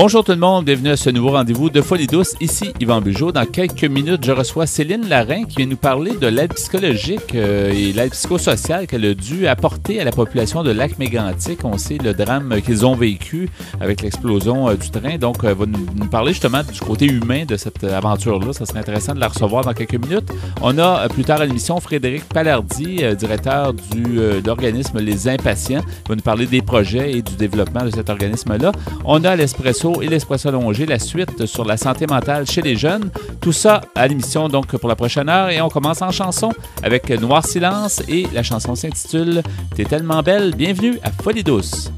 Bonjour tout le monde, bienvenue à ce nouveau rendez-vous de Folie douce. Ici Yvan Bugeaud. Dans quelques minutes, je reçois Céline Larin qui vient nous parler de l'aide psychologique et l'aide psychosociale qu'elle a dû apporter à la population de Lac-Mégantic. On sait le drame qu'ils ont vécu avec l'explosion du train. Donc, elle va nous parler justement du côté humain de cette aventure-là. Ça serait intéressant de la recevoir dans quelques minutes. On a plus tard à l'émission Frédéric Palardy, directeur de l'organisme Les Impatients. Il va nous parler des projets et du développement de cet organisme-là. On a l'Espresso et l'Espresso allongé, la suite sur la santé mentale chez les jeunes. Tout ça à l'émission donc pour la prochaine heure. Et on commence en chanson avec Noir Silence et la chanson s'intitule « T'es tellement belle ». Bienvenue à Folie douce.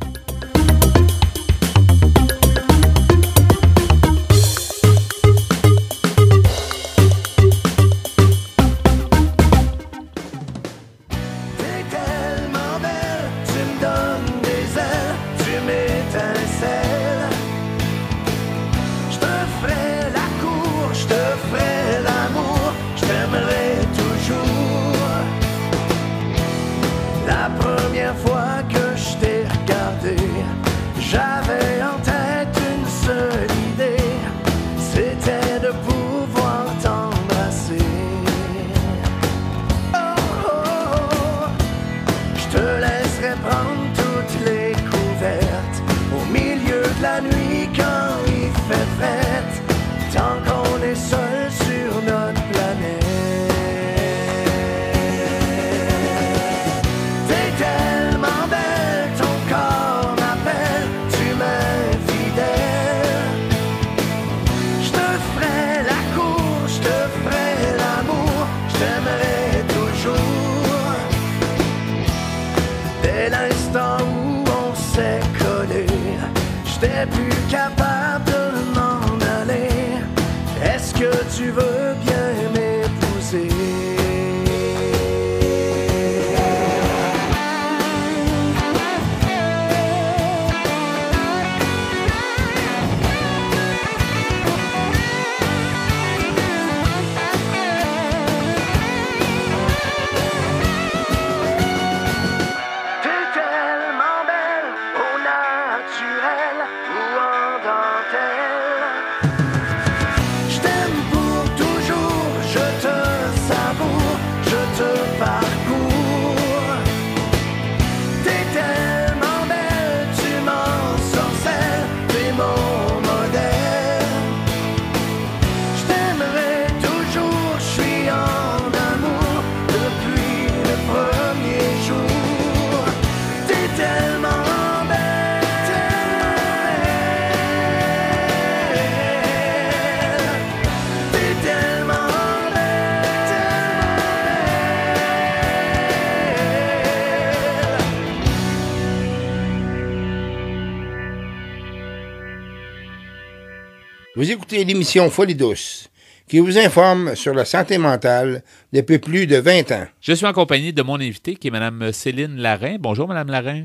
Vous écoutez l'émission Folie douce, qui vous informe sur la santé mentale depuis plus de 20 ans. Je suis en compagnie de mon invité qui est Mme Céline Larin. Bonjour, Mme Larin.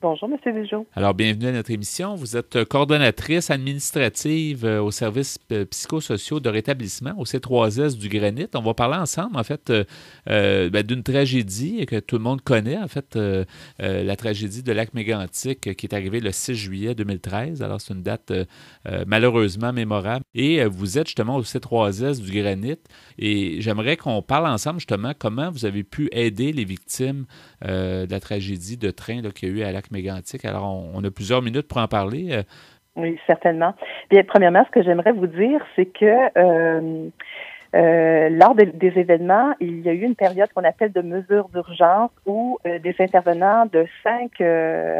Bonjour, M. Bugeaud. Alors, bienvenue à notre émission. Vous êtes coordonnatrice administrative au service psychosociaux de rétablissement au C3S du Granit. On va parler ensemble, en fait, d'une tragédie que tout le monde connaît, en fait, la tragédie de Lac-Mégantic qui est arrivée le 6 juillet 2013. Alors, c'est une date malheureusement mémorable. Et vous êtes justement au C3S du Granit. Et j'aimerais qu'on parle ensemble, justement, comment vous avez pu aider les victimes de la tragédie de train qu'il y a eu à Lac-Mégantic. Alors, on a plusieurs minutes pour en parler. Oui, certainement. Bien, premièrement, ce que j'aimerais vous dire, c'est que lors des événements, il y a eu une période qu'on appelle de mesures d'urgence où des intervenants de 5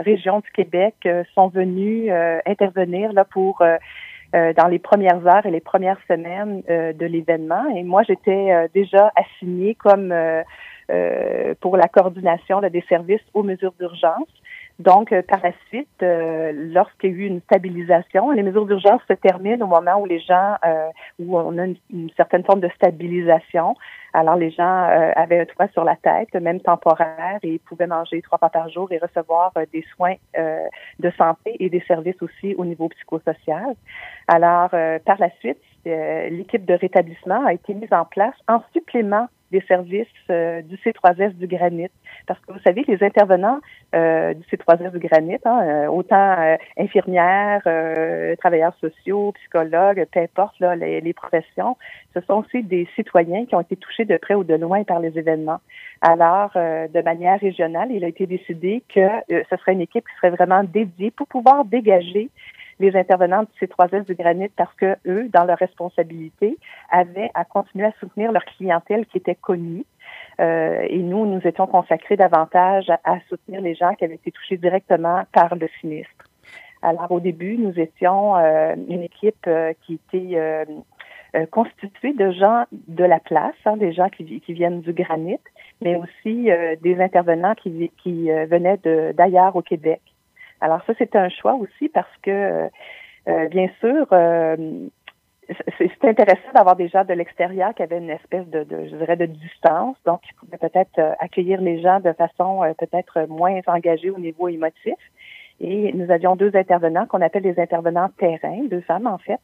régions du Québec sont venus intervenir là pour dans les premières heures et les premières semaines de l'événement. Et moi, j'étais déjà assignée comme pour la coordination là, des services aux mesures d'urgence. Donc, par la suite, lorsqu'il y a eu une stabilisation, les mesures d'urgence se terminent au moment où les gens, où on a une certaine forme de stabilisation. Alors, les gens avaient un toit sur la tête, même temporaire, et ils pouvaient manger 3 fois par jour et recevoir des soins de santé et des services aussi au niveau psychosocial. Alors, par la suite, l'équipe de rétablissement a été mise en place en supplément des services du C3S du Granit. Parce que vous savez, les intervenants du C3S du Granit, autant infirmières, travailleurs sociaux, psychologues, peu importe là, les professions, ce sont aussi des citoyens qui ont été touchés de près ou de loin par les événements. Alors, de manière régionale, il a été décidé que ce serait une équipe qui serait vraiment dédiée pour pouvoir dégager les intervenants du C3S du Granit parce que eux, dans leur responsabilité, avaient à continuer à soutenir leur clientèle qui était connue. Et nous étions consacrés davantage à soutenir les gens qui avaient été touchés directement par le sinistre. Alors, au début, nous étions une équipe qui était constituée de gens de la place, des gens qui viennent du Granit, mais aussi des intervenants qui venaient d'ailleurs au Québec. Alors ça, c'était un choix aussi parce que, bien sûr, c'est intéressant d'avoir des gens de l'extérieur qui avaient une espèce je dirais, de distance, donc qui pouvaient peut-être accueillir les gens de façon peut-être moins engagée au niveau émotif. Et nous avions 2 intervenants qu'on appelle les intervenants terrain, 2 femmes en fait,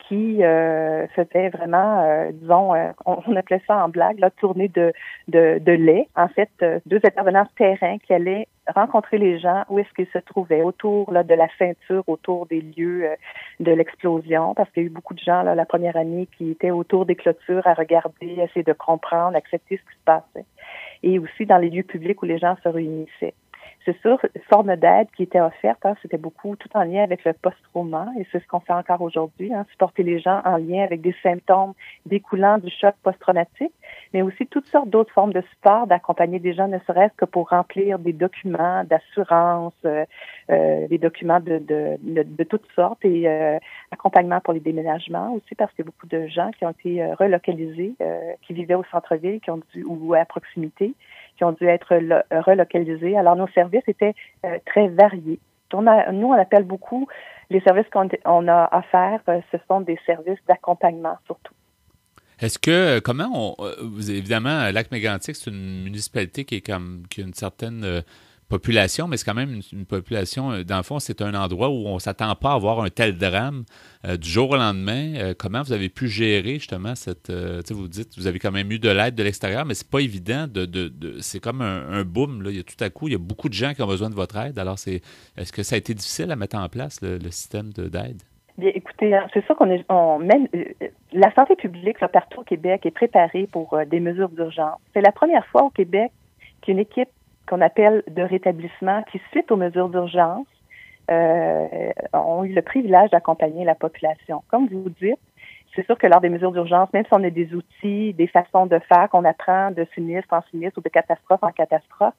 qui faisaient vraiment, disons, on appelait ça en blague, là, tournée de lait. En fait, 2 intervenants terrain qui allaient rencontrer les gens où est-ce qu'ils se trouvaient, autour là, de la ceinture, autour des lieux de l'explosion, parce qu'il y a eu beaucoup de gens là, la première année qui étaient autour des clôtures à regarder, essayer de comprendre, accepter ce qui se passait. Et aussi dans les lieux publics où les gens se réunissaient. C'est sûr, une forme d'aide qui était offerte, c'était beaucoup tout en lien avec le post-trauma, et c'est ce qu'on fait encore aujourd'hui, supporter les gens en lien avec des symptômes découlant du choc post-traumatique, mais aussi toutes sortes d'autres formes de support, d'accompagner des gens, ne serait-ce que pour remplir des documents d'assurance, des documents de toutes sortes, et accompagnement pour les déménagements aussi, parce qu'il y a beaucoup de gens qui ont été relocalisés, qui vivaient au centre-ville, qui ont dû ou à proximité, qui ont dû être relocalisés. Alors, nos services étaient très variés. Nous, on appelle beaucoup les services qu'on a à faire, ce sont des services d'accompagnement surtout. Est-ce que, évidemment, Lac-Mégantic, c'est une municipalité qui a une certaine population, mais c'est quand même une population, dans le fond, c'est un endroit où on ne s'attend pas à avoir un tel drame du jour au lendemain. Comment vous avez pu gérer justement vous dites, vous avez quand même eu de l'aide de l'extérieur, mais c'est pas évident c'est comme un boom, là. Il y a tout à coup, il y a beaucoup de gens qui ont besoin de votre aide. Alors, est-ce que ça a été difficile à mettre en place, le système d'aide? Bien, écoutez, c'est sûr la santé publique, là, partout au Québec, est préparée pour des mesures d'urgence. C'est la première fois au Québec qu'une équipe qu'on appelle de rétablissement, qui, suite aux mesures d'urgence, ont eu le privilège d'accompagner la population. Comme vous dites, c'est sûr que lors des mesures d'urgence, même si on a des outils, des façons de faire qu'on apprend de sinistre en sinistre ou de catastrophe en catastrophe,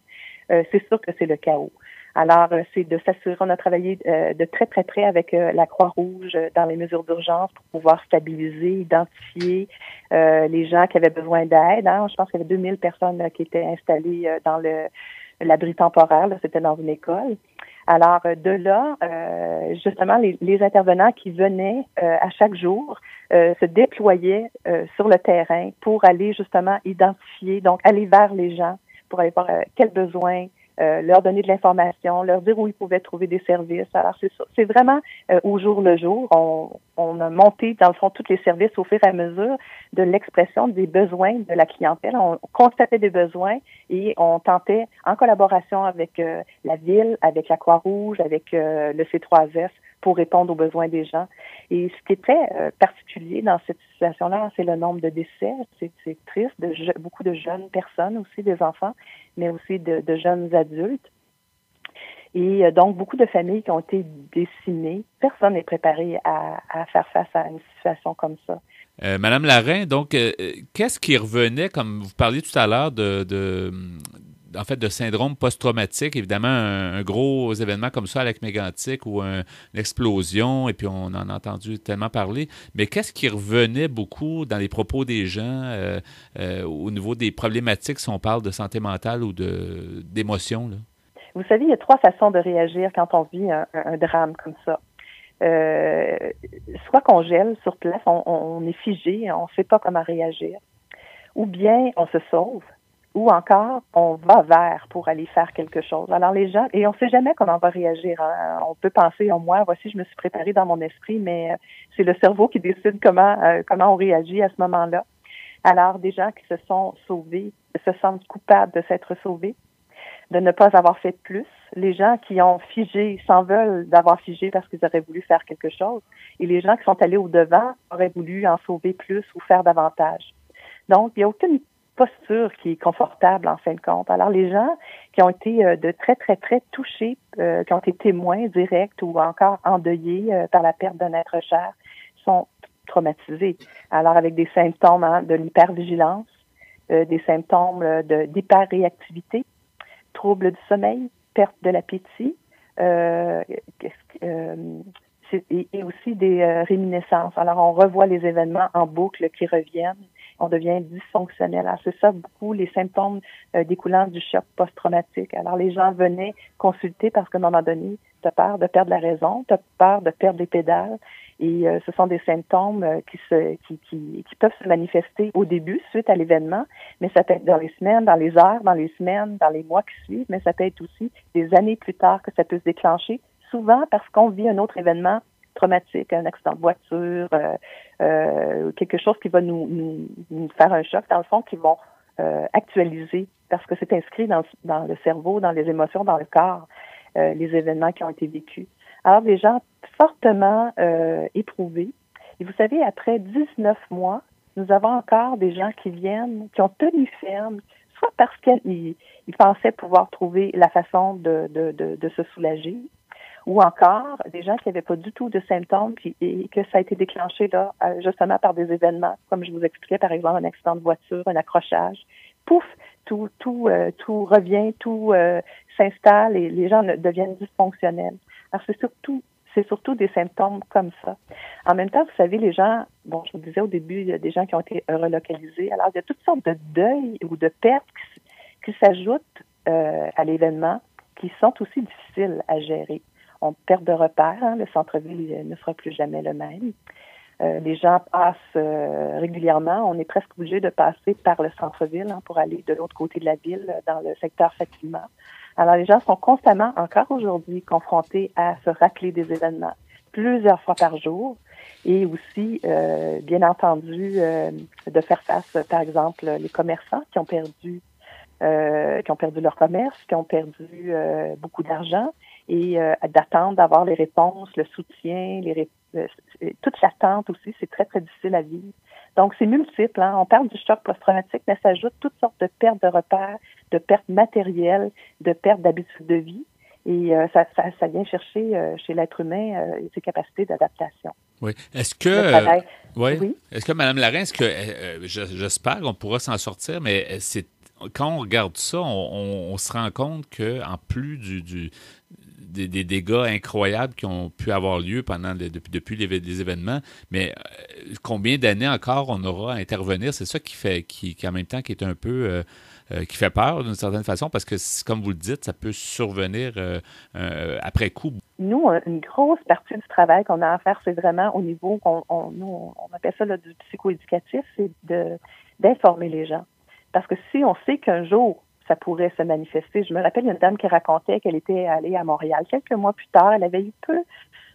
c'est sûr que c'est le chaos. Alors, c'est de s'assurer, on a travaillé de très, très près avec la Croix-Rouge dans les mesures d'urgence pour pouvoir stabiliser, identifier les gens qui avaient besoin d'aide. Je pense qu'il y avait 2000 personnes qui étaient installées dans l'abri temporaire. Là, c'était dans une école. Alors, de là, justement, les intervenants qui venaient à chaque jour se déployaient sur le terrain pour aller justement identifier, donc aller vers les gens pour aller voir quels besoins, leur donner de l'information, leur dire où ils pouvaient trouver des services. Alors, c'est vraiment au jour le jour. On a monté, dans le fond, tous les services au fur et à mesure de l'expression des besoins de la clientèle. On constatait des besoins et on tentait, en collaboration avec la Ville, avec la Croix-Rouge, avec le C3S, pour répondre aux besoins des gens. Et ce qui est très particulier dans cette situation-là, c'est le nombre de décès. C'est triste, beaucoup de jeunes personnes aussi, des enfants, mais aussi de jeunes adultes. Et donc, beaucoup de familles qui ont été décimées. Personne n'est préparé à faire face à une situation comme ça. Madame Larin, donc, qu'est-ce qui revenait, comme vous parliez tout à l'heure, en fait, de syndrome post-traumatique, évidemment, un gros événement comme ça à Lac-Mégantic ou une explosion, et puis on en a entendu tellement parler, mais qu'est-ce qui revenait beaucoup dans les propos des gens au niveau des problématiques, si on parle de santé mentale ou d'émotions, là? Vous savez, il y a 3 façons de réagir quand on vit un drame comme ça. Soit qu'on gèle sur place, on est figé, on ne sait pas comment réagir, ou bien on se sauve, ou encore on va vers pour aller faire quelque chose. Alors les gens, et on ne sait jamais comment on va réagir. On peut penser, moi, voici, je me suis préparée dans mon esprit, mais c'est le cerveau qui décide comment on réagit à ce moment-là. Alors, des gens qui se sont sauvés se sentent coupables de s'être sauvés, de ne pas avoir fait plus. Les gens qui ont figé s'en veulent d'avoir figé parce qu'ils auraient voulu faire quelque chose. Et les gens qui sont allés au-devant auraient voulu en sauver plus ou faire davantage. Donc, il n'y a aucune posture qui est confortable en fin de compte. Alors, les gens qui ont été de très, très, très touchés, qui ont été témoins directs ou encore endeuillés par la perte d'un être cher, sont traumatisés. Alors, avec des symptômes de l'hypervigilance, des symptômes d'hyperréactivité, troubles du sommeil, perte de l'appétit, et aussi des réminiscences. Alors, on revoit les événements en boucle qui reviennent. On devient dysfonctionnel. Alors, c'est ça beaucoup les symptômes découlant du choc post-traumatique. Alors, les gens venaient consulter parce qu'à un moment donné, tu as peur de perdre la raison, tu as peur de perdre les pédales. Et ce sont des symptômes qui peuvent se manifester au début, suite à l'événement, mais ça peut être dans les semaines, dans les heures, dans les semaines, dans les mois qui suivent, mais ça peut être aussi des années plus tard que ça peut se déclencher, souvent parce qu'on vit un autre événement traumatique, un accident de voiture, quelque chose qui va nous faire un choc, dans le fond, qui vont actualiser, parce que c'est inscrit dans le cerveau, dans les émotions, dans le corps, les événements qui ont été vécus. Alors, des gens fortement éprouvés. Et vous savez, après 19 mois, nous avons encore des gens qui viennent, qui ont tenu ferme, soit parce qu'ils pensaient pouvoir trouver la façon de se soulager, ou encore des gens qui n'avaient pas du tout de symptômes et que ça a été déclenché là justement par des événements, comme je vous expliquais, par exemple, un accident de voiture, un accrochage. Pouf, tout revient, tout s'installe et les gens deviennent dysfonctionnels. Alors, c'est surtout des symptômes comme ça. En même temps, vous savez, les gens, bon, je vous disais au début, il y a des gens qui ont été relocalisés. Alors, il y a toutes sortes de deuils ou de pertes qui s'ajoutent à l'événement, qui sont aussi difficiles à gérer. On perd de repères, hein, le centre-ville ne sera plus jamais le même. Les gens passent régulièrement. On est presque obligé de passer par le centre-ville pour aller de l'autre côté de la ville, dans le secteur Fatima. Alors, les gens sont constamment, encore aujourd'hui, confrontés à se rappeler des événements plusieurs fois par jour et aussi, bien entendu, de faire face, par exemple, les commerçants qui ont perdu leur commerce, qui ont perdu beaucoup d'argent et d'attendre d'avoir les réponses, le soutien, toute l'attente aussi, c'est très, très difficile à vivre. Donc, c'est multiple. Hein? On parle du choc post-traumatique, mais ça ajoute toutes sortes de pertes de repères, de pertes matérielles, de pertes d'habitudes de vie. Et ça vient chercher chez l'être humain ses capacités d'adaptation. Oui. Est-ce que, Mme Larin, j'espère qu'on pourra s'en sortir, mais quand on regarde ça, on se rend compte qu'en plus des dégâts incroyables qui ont pu avoir lieu depuis les événements, mais combien d'années encore on aura à intervenir, c'est ça qui en même temps qui est un peu qui fait peur d'une certaine façon, parce que comme vous le dites, ça peut survenir après coup. Nous, une grosse partie du travail qu'on a à faire, c'est vraiment au niveau, on appelle ça là, du psychoéducatif, c'est d'informer les gens. Parce que si on sait qu'un jour, ça pourrait se manifester. Je me rappelle une dame qui racontait qu'elle était allée à Montréal. Quelques mois plus tard, elle avait eu peu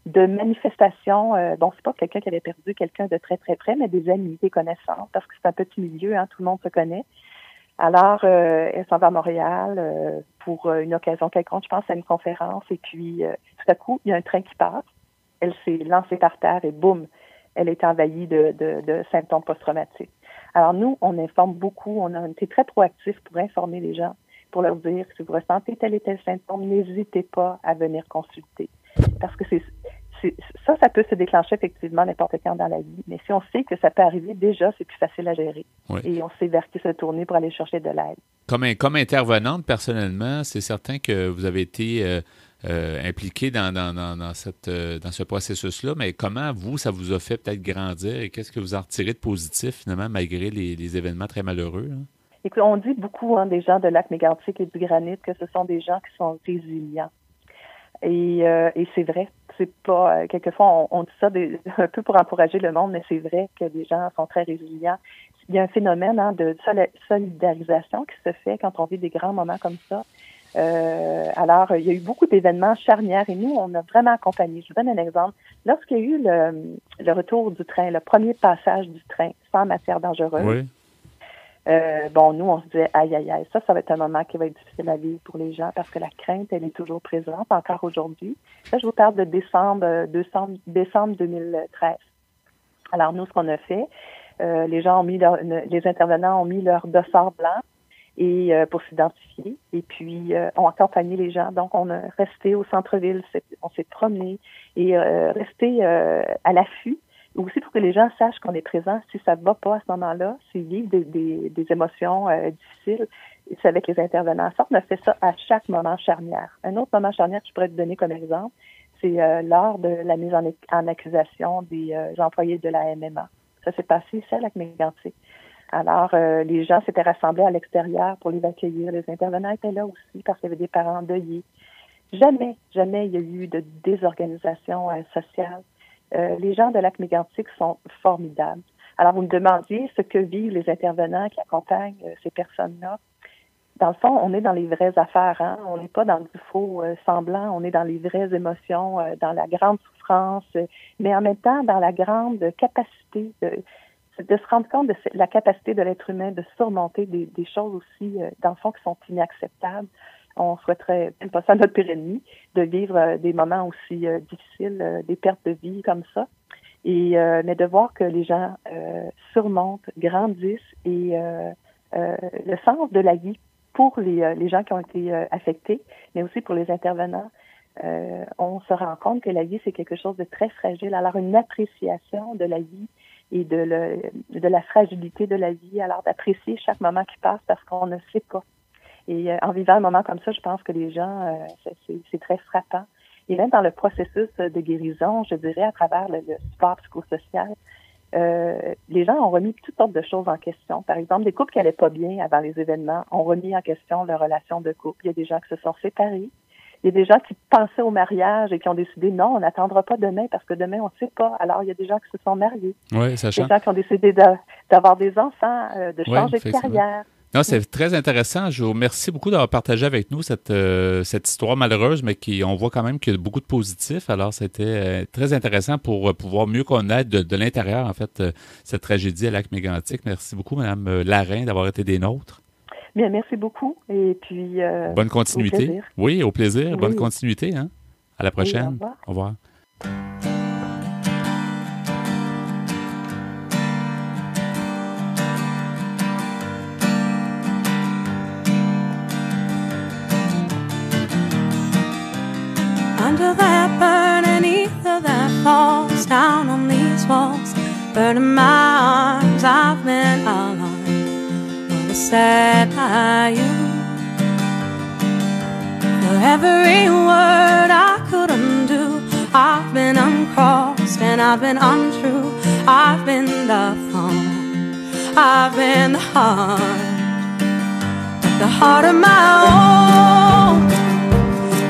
de manifestations. Bon, c'est pas quelqu'un qui avait perdu quelqu'un de très, très près, mais des amis, des connaissances, parce que c'est un petit milieu, hein, tout le monde se connaît. Alors, elle s'en va à Montréal pour une occasion quelconque, je pense à une conférence, et puis tout à coup, il y a un train qui passe. Elle s'est lancée par terre et boum, elle est envahie de symptômes post-traumatiques. Alors nous, on informe beaucoup, on a été très proactifs pour informer les gens, pour leur dire que si vous ressentez tel et tel symptôme, n'hésitez pas à venir consulter. Parce que ça peut se déclencher effectivement n'importe quand dans la vie, mais si on sait que ça peut arriver, déjà, c'est plus facile à gérer. Oui. Et on sait vers qui se tourner pour aller chercher de l'aide. Comme intervenante, personnellement, c'est certain que vous avez été impliqué dans ce processus-là, mais comment ça vous a fait peut-être grandir et qu'est-ce que vous en retirez de positif finalement malgré les événements très malheureux? Hein? Écoute, on dit beaucoup des gens de Lac-Mégantic et du Granit que ce sont des gens qui sont résilients. Et c'est vrai, c'est pas quelquefois on dit ça un peu pour encourager le monde, mais c'est vrai que des gens sont très résilients. Il y a un phénomène de solidarisation qui se fait quand on vit des grands moments comme ça. Alors, il y a eu beaucoup d'événements charnières et nous, on a vraiment accompagné. Je vous donne un exemple. Lorsqu'il y a eu le retour du train, le premier passage du train sans matière dangereuse, Bon, nous, on se disait, aïe, aïe, aïe, ça va être un moment qui va être difficile à vivre pour les gens parce que la crainte, elle est toujours présente, encore aujourd'hui. Là, je vous parle de décembre 2013. Alors, nous, ce qu'on a fait, les intervenants ont mis leur dossard blanc et pour s'identifier, et puis ont accompagné les gens. Donc, on a resté au centre-ville, on s'est promené et resté à l'affût, aussi pour que les gens sachent qu'on est présent. Si ça ne va pas à ce moment-là, s'ils vivent des émotions difficiles, c'est avec les intervenants. Ça, on a fait ça à chaque moment charnière. Un autre moment charnière que je pourrais te donner comme exemple, c'est lors de la mise en accusation des employés de la MMA. Ça s'est passé ici à Lac-Mégantic. Alors, les gens s'étaient rassemblés à l'extérieur pour les accueillir. Les intervenants étaient là aussi parce qu'il y avait des parents endeuillés. Jamais il y a eu de désorganisation sociale. Les gens de Lac-Mégantic sont formidables. Alors, vous me demandiez ce que vivent les intervenants qui accompagnent ces personnes-là. Dans le fond, on est dans les vraies affaires, hein? On n'est pas dans du faux semblant, on est dans les vraies émotions, dans la grande souffrance, mais en même temps dans la grande capacité de se rendre compte de la capacité de l'être humain de surmonter des choses aussi, dans le fond, qui sont inacceptables. On souhaiterait même pas ça à notre pire ennemi, de vivre des moments aussi difficiles, des pertes de vie comme ça. Mais de voir que les gens surmontent, grandissent et le sens de la vie pour les gens qui ont été affectés, mais aussi pour les intervenants, on se rend compte que la vie, c'est quelque chose de très fragile. Alors, une appréciation de la vie et de la fragilité de la vie, alors d'apprécier chaque moment qui passe parce qu'on ne sait pas. Et en vivant un moment comme ça, je pense que les gens, c'est très frappant. Et même dans le processus de guérison, je dirais, à travers le support psychosocial, les gens ont remis toutes sortes de choses en question. Par exemple, des couples qui n'allaient pas bien avant les événements ont remis en question leur relation de couple. Il y a des gens qui se sont séparés. Il y a des gens qui pensaient au mariage et qui ont décidé non, on n'attendra pas demain parce que demain, on ne sait pas. Alors, il y a des gens qui se sont mariés. Oui, ça change. Des gens qui ont décidé d'avoir des enfants, de changer de carrière. Non, c'est très intéressant. Je vous remercie beaucoup d'avoir partagé avec nous cette histoire malheureuse, mais on voit quand même qu'il y a beaucoup de positifs. Alors, c'était très intéressant pour pouvoir mieux connaître de l'intérieur, en fait, cette tragédie à Lac-Mégantic. Merci beaucoup, Mme Larin, d'avoir été des nôtres. Bien, merci beaucoup. Et puis, bonne continuité. Au plaisir. Oui, au plaisir. Oui. Bonne continuité. Hein? À la prochaine. Oui, au revoir. Under that burning ether that falls down on these walls, burning my arms, I've been alone. What a sad are you? For every word I could undo, I've been uncrossed and I've been untrue. I've been the thorn, I've been the heart, but the heart of my own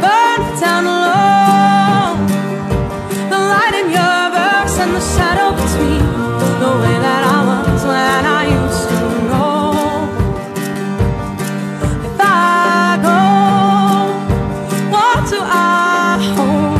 burned down low. The light in your verse and the shadow between, the way that I was when I used to know. If I go, what do I hold?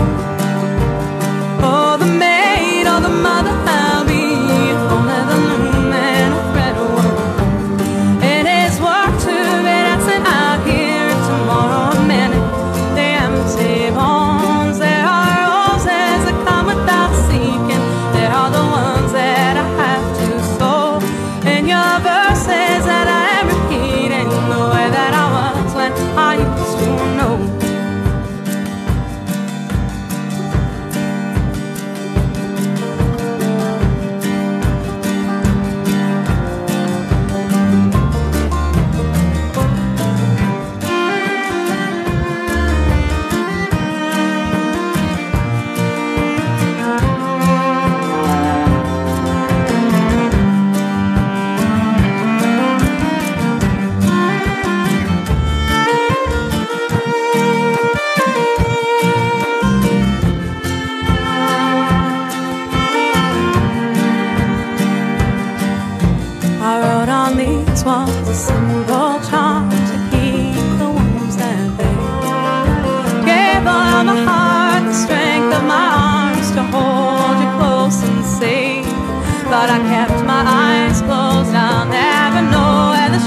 Oh, the maid or the mother I'll be, if only the loom and a thread woven. It is work to be dancing out here tomorrow a minute. The empty bones, there are roses that come without seeking. There are the ones that I have to sow. In your verses that I am repeating, the way that I was when I used to know. I wrote on these walls a simple charm to keep the wounds that they gave all my heart, the strength of my arms to hold you close and safe. But I kept my eyes closed, I'll never know where the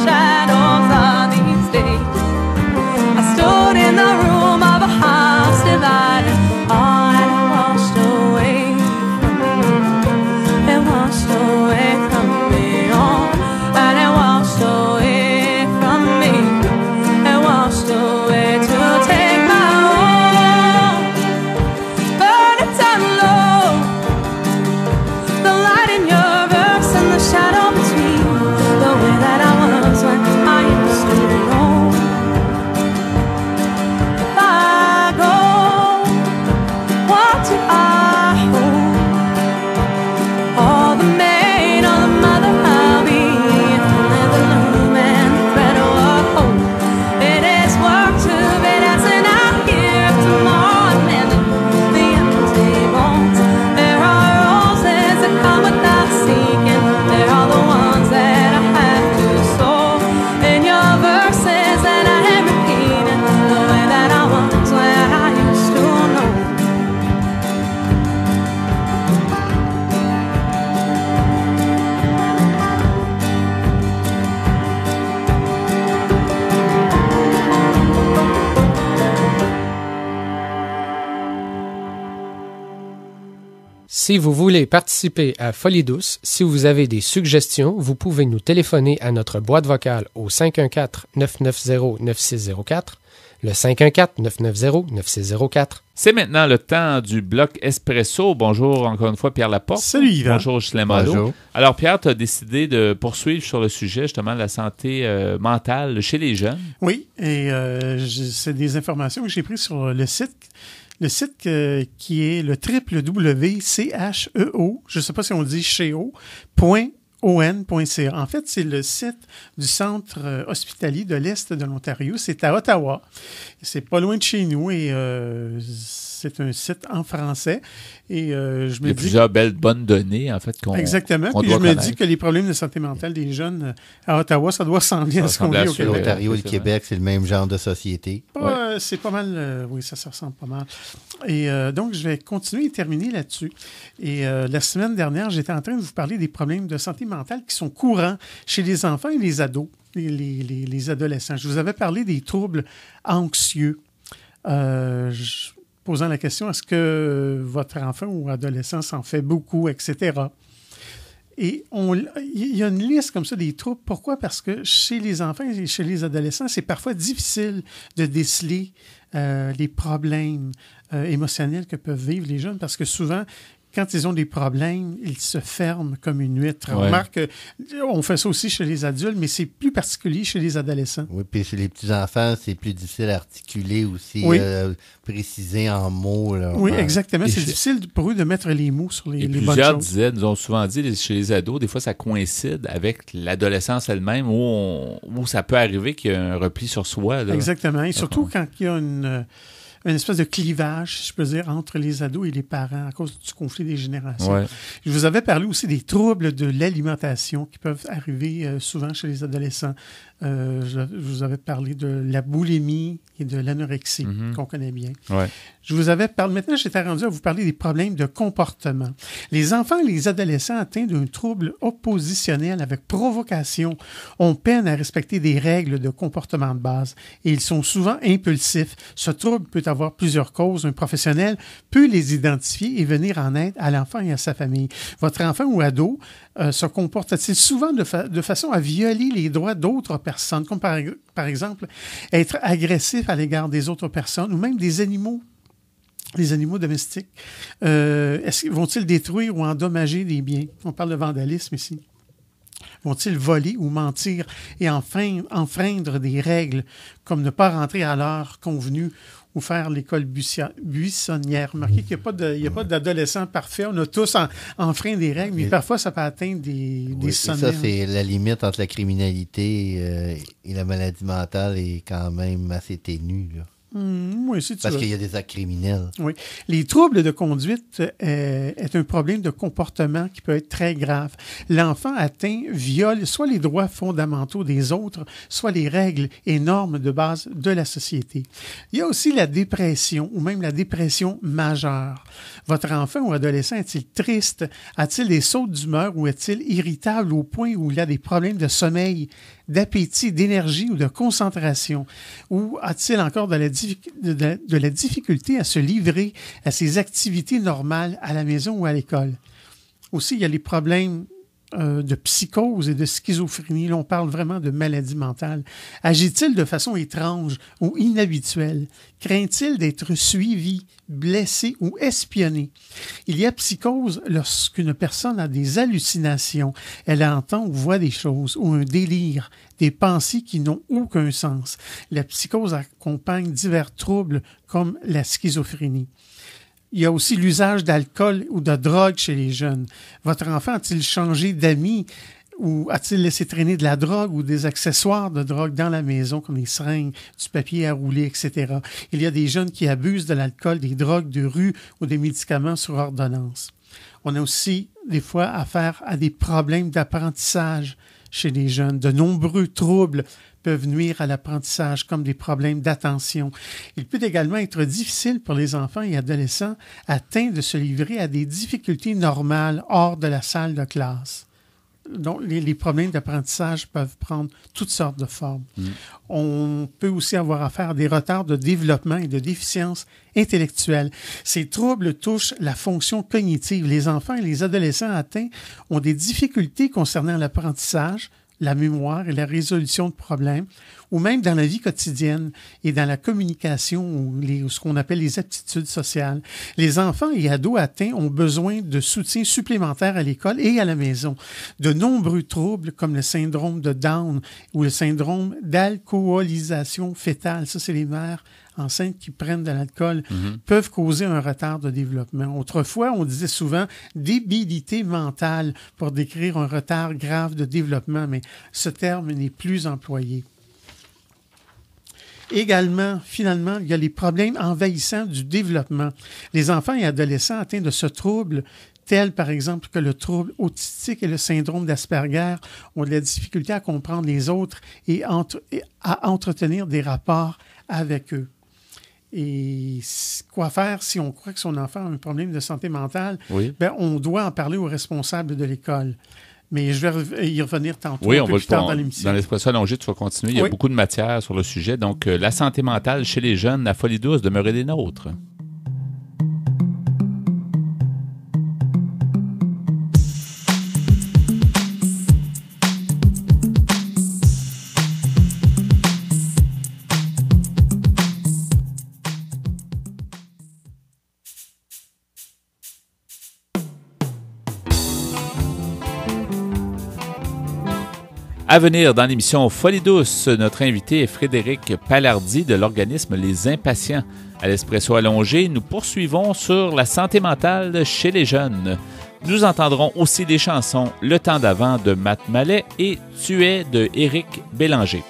Si vous voulez participer à Folie douce, si vous avez des suggestions, vous pouvez nous téléphoner à notre boîte vocale au 514-990-9604, le 514-990-9604. C'est maintenant le temps du bloc Espresso. Bonjour encore une fois Pierre Laporte. Salut Yvan. Bonjour Ghislain Malo. Bonjour. Alors Pierre, tu as décidé de poursuivre sur le sujet justement de la santé mentale chez les jeunes. Oui, et c'est des informations que j'ai prises sur le site. Le site qui est le www.cheo, je ne sais pas si on dit cheo.on.ca. En fait, c'est le site du centre hospitalier de l'Est de l'Ontario. C'est à Ottawa. C'est pas loin de chez nous et c'est un site en français. Et je me Il y a plusieurs belles bonnes données en fait qu'on exactement. qu'on Puis doit je me connaître. dis que les problèmes de santé mentale des jeunes à Ottawa, ça doit ressembler à ce qu'on ressembler vit à au ceux- Québec. L'Ontario et le c'est Québec, c'est le même genre de société. C'est pas mal, oui, ça se ressemble pas mal. Et donc, je vais continuer et terminer là-dessus. Et la semaine dernière, j'étais en train de vous parler des problèmes de santé mentale qui sont courants chez les enfants et les ados, les adolescents. Je vous avais parlé des troubles anxieux. Posant la question, est-ce que votre enfant ou adolescent s'en fait beaucoup, etc. Et il y a une liste comme ça des troubles. Pourquoi? Parce que chez les enfants et chez les adolescents, c'est parfois difficile de déceler les problèmes émotionnels que peuvent vivre les jeunes parce que souvent, quand ils ont des problèmes, ils se ferment comme une huître. On Ouais. remarque qu'on fait ça aussi chez les adultes, mais c'est plus particulier chez les adolescents. Oui, puis chez les petits-enfants, c'est plus difficile à articuler aussi, Oui. préciser en mots. Là. Oui, Ouais. exactement. Et C'est je- difficile pour eux de mettre les mots sur Et les bonnes plusieurs choses. disaient, nous ont souvent dit, chez les ados, des fois, ça coïncide avec l'adolescence elle-même où ça peut arriver qu'il y ait un repli sur soi. Là. Exactement. Et surtout D'accord. quand il y a une espèce de clivage, si je peux dire, entre les ados et les parents à cause du conflit des générations. Ouais. Je vous avais parlé aussi des troubles de l'alimentation qui peuvent arriver souvent chez les adolescents. Je vous avais parlé de la boulimie et de l'anorexie qu'on connaît bien. Ouais. Je vous avais parlé, maintenant j'étais rendu à vous parler des problèmes de comportement. Les enfants et les adolescents atteints d'un trouble oppositionnel avec provocation ont peine à respecter des règles de comportement de base et ils sont souvent impulsifs. Ce trouble peut avoir plusieurs causes. Un professionnel peut les identifier et venir en aide à l'enfant et à sa famille. Votre enfant ou ado se comporte-t-il souvent de façon à violer les droits d'autres personnes, comme par exemple être agressif à l'égard des autres personnes ou même des animaux domestiques? Vont-ils détruire ou endommager des biens? On parle de vandalisme ici. Vont-ils voler ou mentir et enfreindre des règles comme ne pas rentrer à l'heure convenue ou faire l'école buissonnière? Remarquez qu'il n'y a pas d'adolescent parfait. On a tous enfreint des règles, mais parfois ça peut atteindre des Oui, et sommets. ça, c'est la limite entre la criminalité et la maladie mentale est quand même assez ténue. Là. Oui, si tu Parce veux. qu'il y a des actes criminels. Oui. Les troubles de conduite est un problème de comportement qui peut être très grave. L'enfant atteint viole soit les droits fondamentaux des autres, soit les règles et normes de base de la société. Il y a aussi la dépression ou même la dépression majeure. Votre enfant ou adolescent est-il triste? A-t-il des sautes d'humeur ou est-il irritable au point où il a des problèmes de sommeil, d'appétit, d'énergie ou de concentration? Ou a-t-il encore de la difficulté à se livrer à ses activités normales à la maison ou à l'école? Aussi, il y a les problèmes de psychose et de schizophrénie. Là, on parle vraiment de maladie mentale. Agit-il de façon étrange ou inhabituelle? Craint-il d'être suivi, blessé ou espionné? Il y a psychose lorsqu'une personne a des hallucinations. Elle entend ou voit des choses ou un délire, des pensées qui n'ont aucun sens. La psychose accompagne divers troubles comme la schizophrénie. Il y a aussi l'usage d'alcool ou de drogue chez les jeunes. Votre enfant a-t-il changé d'amis ou a-t-il laissé traîner de la drogue ou des accessoires de drogue dans la maison comme des seringues, du papier à rouler, etc. Il y a des jeunes qui abusent de l'alcool, des drogues de rue ou des médicaments sur ordonnance. On a aussi des fois affaire à des problèmes d'apprentissage chez les jeunes. De nombreux troubles peuvent nuire à l'apprentissage, comme des problèmes d'attention. Il peut également être difficile pour les enfants et adolescents atteints de se livrer à des difficultés normales hors de la salle de classe. Donc, les problèmes d'apprentissage peuvent prendre toutes sortes de formes. On peut aussi avoir affaire à des retards de développement et de déficience intellectuelle. Ces troubles touchent la fonction cognitive. Les enfants et les adolescents atteints ont des difficultés concernant l'apprentissage, la mémoire et la résolution de problèmes, ou même dans la vie quotidienne et dans la communication ou ce qu'on appelle les aptitudes sociales. Les enfants et ados atteints ont besoin de soutien supplémentaire à l'école et à la maison. De nombreux troubles comme le syndrome de Down ou le syndrome d'alcoolisation fœtale, ça c'est les mères enceintes qui prennent de l'alcool, peuvent causer un retard de développement. Autrefois, on disait souvent débilité mentale pour décrire un retard grave de développement, mais ce terme n'est plus employé. Également, finalement, il y a les problèmes envahissants du développement. Les enfants et adolescents atteints de ce trouble, tels par exemple que le trouble autistique et le syndrome d'Asperger, ont de la difficulté à comprendre les autres et à entretenir des rapports avec eux. Et quoi faire si on croit que son enfant a un problème de santé mentale? Oui. Ben, on doit en parler aux responsables de l'école. Mais je vais y revenir tantôt, Oui, un on peu va plus tard dans l'émission. Dans l'Espresso allongé, tu vas continuer. Il y a beaucoup de matière sur le sujet. Donc, la santé mentale chez les jeunes, la folie douce, demeurez des nôtres. À venir dans l'émission Folie douce, notre invité est Frédéric Palardy de l'organisme Les Impatients. À l'Espresso allongé, nous poursuivons sur la santé mentale chez les jeunes. Nous entendrons aussi des chansons Le temps d'avant de Matt Mallet et Tu es de Éric Bélanger.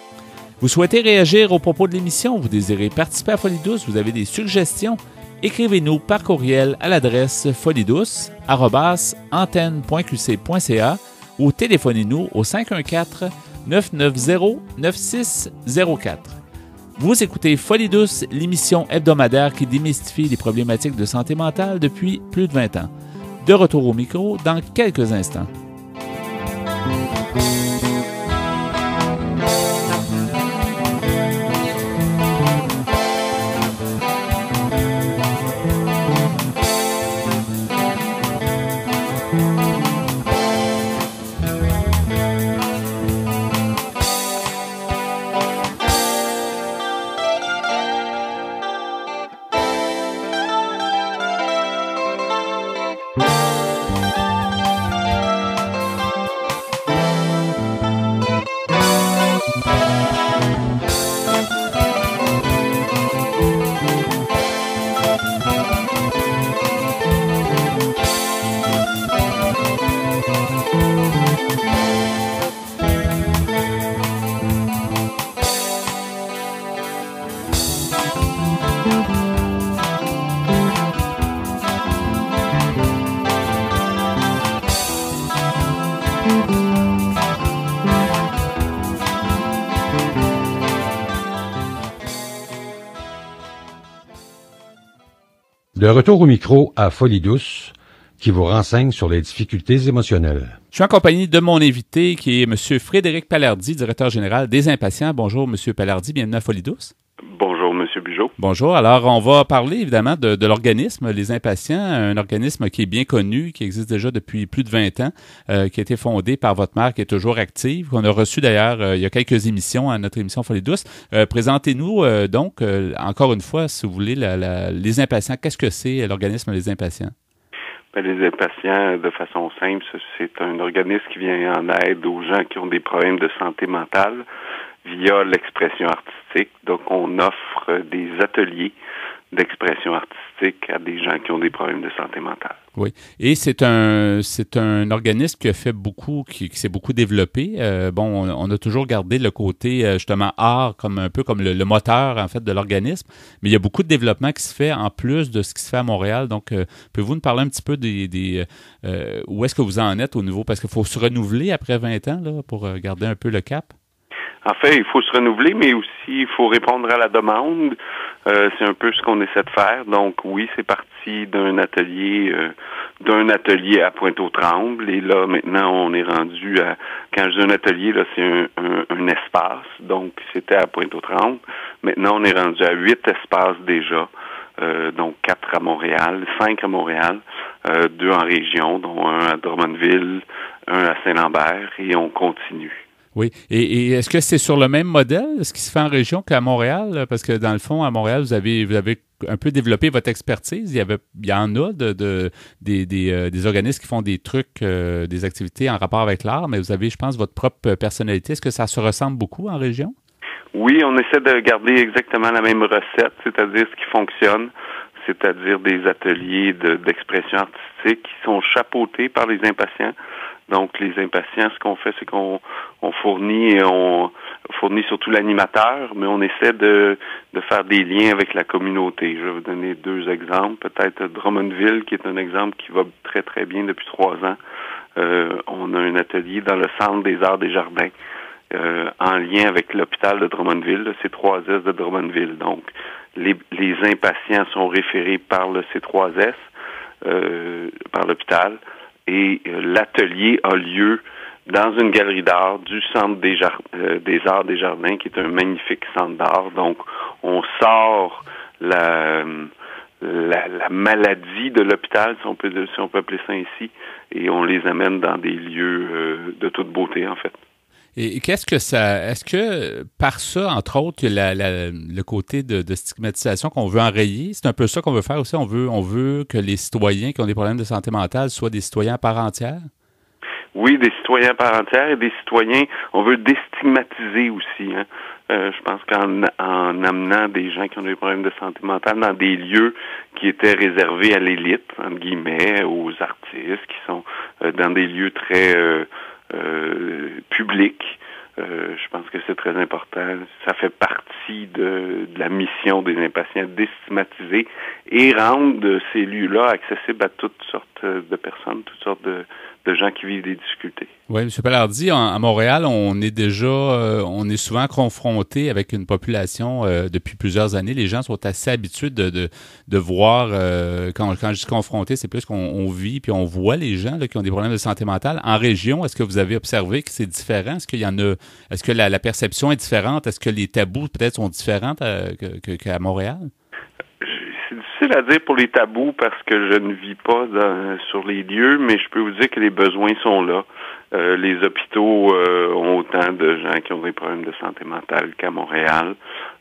Vous souhaitez réagir au propos de l'émission, vous désirez participer à Folie douce, vous avez des suggestions, écrivez-nous par courriel à l'adresse foliedouce@antenne.qc.ca ou téléphonez-nous au 514-990-9604. Vous écoutez Folie douce, l'émission hebdomadaire qui démystifie les problématiques de santé mentale depuis plus de 20 ans. De retour au micro dans quelques instants. De retour au micro à Folie douce, qui vous renseigne sur les difficultés émotionnelles. Je suis en compagnie de mon invité, qui est M. Frédéric Palardy, directeur général des Impatients. Bonjour, M. Palardy, bienvenue à Folie douce. Bonjour, M. Bugeaud. Bonjour. Alors, on va parler évidemment de l'organisme Les Impatients, un organisme qui est bien connu, qui existe déjà depuis plus de 20 ans, qui a été fondé par votre mère, qui est toujours active, qu'on a reçu d'ailleurs il y a quelques émissions à notre émission Folie douce. Présentez-nous donc, encore une fois, si vous voulez, Les Impatients. Qu'est-ce que c'est l'organisme Les Impatients? Les Impatients, de façon simple, c'est un organisme qui vient en aide aux gens qui ont des problèmes de santé mentale via l'expression artistique. Donc, on offre des ateliers d'expression artistique à des gens qui ont des problèmes de santé mentale. Oui. Et c'est un organisme qui a fait beaucoup, qui s'est beaucoup développé. On a toujours gardé le côté, justement, art comme un peu comme le moteur, en fait, de l'organisme. Mais il y a beaucoup de développement qui se fait en plus de ce qui se fait à Montréal. Donc, pouvez-vous nous parler un petit peu où est-ce que vous en êtes au niveau, parce qu'il faut se renouveler après 20 ans, là, pour garder un peu le cap? En fait, il faut se renouveler, mais aussi il faut répondre à la demande. C'est un peu ce qu'on essaie de faire. Donc oui, c'est parti d'un atelier à Pointe-aux-Trembles. Et là, maintenant, on est rendu à... Quand je dis un atelier, là, c'est un espace. Donc, c'était à Pointe-aux-Trembles. Maintenant, on est rendu à 8 espaces déjà. Donc 4 à Montréal, 5 à Montréal, 2 en région, dont un à Drummondville, un à Saint-Lambert, et on continue. Oui. Et est-ce que c'est sur le même modèle, ce qui se fait en région qu'à Montréal? Parce que dans le fond, à Montréal, vous avez un peu développé votre expertise. Il y en a des organismes qui font des trucs, des activités en rapport avec l'art, mais vous avez, je pense, votre propre personnalité. Est-ce que ça se ressemble beaucoup en région? Oui, on essaie de garder exactement la même recette, c'est-à-dire ce qui fonctionne, c'est-à-dire des ateliers d'expression artistique qui sont chapeautés par les impatients. Donc, les impatients, ce qu'on fait, c'est qu'on fournit surtout l'animateur, mais on essaie de faire des liens avec la communauté. Je vais vous donner 2 exemples. Peut-être Drummondville, qui est un exemple qui va très, très bien depuis 3 ans. On a un atelier dans le Centre des Arts des Jardins, en lien avec l'hôpital de Drummondville, le C3S de Drummondville. Donc, les impatients sont référés par le C3S, par l'hôpital, et l'atelier a lieu dans une galerie d'art du Centre des Arts des Jardins, qui est un magnifique centre d'art. Donc, on sort la maladie de l'hôpital, si on peut appeler ça ainsi, et on les amène dans des lieux de toute beauté, en fait. Et est-ce que par ça, entre autres, le côté de stigmatisation qu'on veut enrayer, c'est un peu ça qu'on veut faire aussi. On veut que les citoyens qui ont des problèmes de santé mentale soient des citoyens à part entière? Oui, des citoyens à part entière et des citoyens, on veut déstigmatiser aussi, hein. Je pense qu'en amenant des gens qui ont des problèmes de santé mentale dans des lieux qui étaient réservés à l'élite, entre guillemets, aux artistes, qui sont dans des lieux très public. Je pense que c'est très important. Ça fait partie de la mission des impatients, déstigmatiser et rendre ces lieux-là accessibles à toutes sortes de personnes, toutes sortes de gens qui vivent des difficultés. Oui, M. Palardy, à Montréal, on est souvent confronté avec une population depuis plusieurs années. Les gens sont assez habitués de voir, quand je dis confronté, c'est plus qu'on vit puis on voit les gens là, qui ont des problèmes de santé mentale. En région, est-ce que vous avez observé que c'est différent? Est-ce que la perception est différente? Est-ce que les tabous peut-être sont différents qu'à Montréal? C'est difficile à dire pour les tabous parce que je ne vis pas sur les lieux, mais je peux vous dire que les besoins sont là. Les hôpitaux ont autant de gens qui ont des problèmes de santé mentale qu'à Montréal.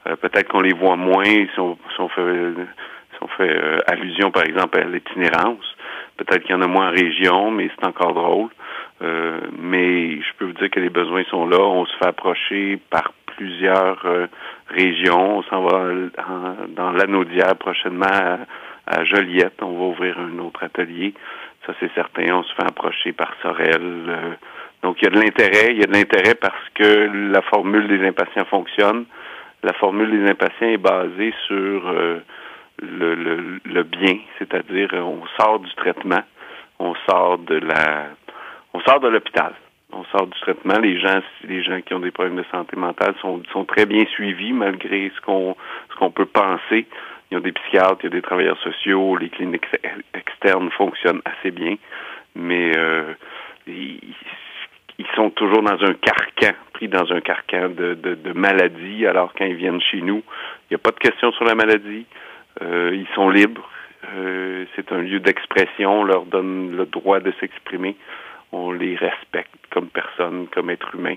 Peut-être qu'on les voit moins si on fait allusion, par exemple, à l'itinérance. Peut-être qu'il y en a moins en région, mais c'est encore drôle. Mais je peux vous dire que les besoins sont là. On se fait approcher par plusieurs régions. On s'en va dans l'Anaudière prochainement à Joliette. On va ouvrir un autre atelier. Ça, c'est certain. On se fait approcher par Sorel. Donc, il y a de l'intérêt. Il y a de l'intérêt parce que la formule des impatients fonctionne. La formule des impatients est basée sur le bien, c'est-à-dire on sort du traitement, on sort de l'hôpital. On sort du traitement. Les gens qui ont des problèmes de santé mentale sont très bien suivis malgré ce qu'on peut penser. Il y a des psychiatres, il y a des travailleurs sociaux, les cliniques externes fonctionnent assez bien, mais ils sont toujours dans un carcan, pris dans un carcan de maladie, alors quand ils viennent chez nous, il n'y a pas de question sur la maladie. Ils sont libres. C'est un lieu d'expression. On leur donne le droit de s'exprimer. On les respecte comme personne, comme être humain.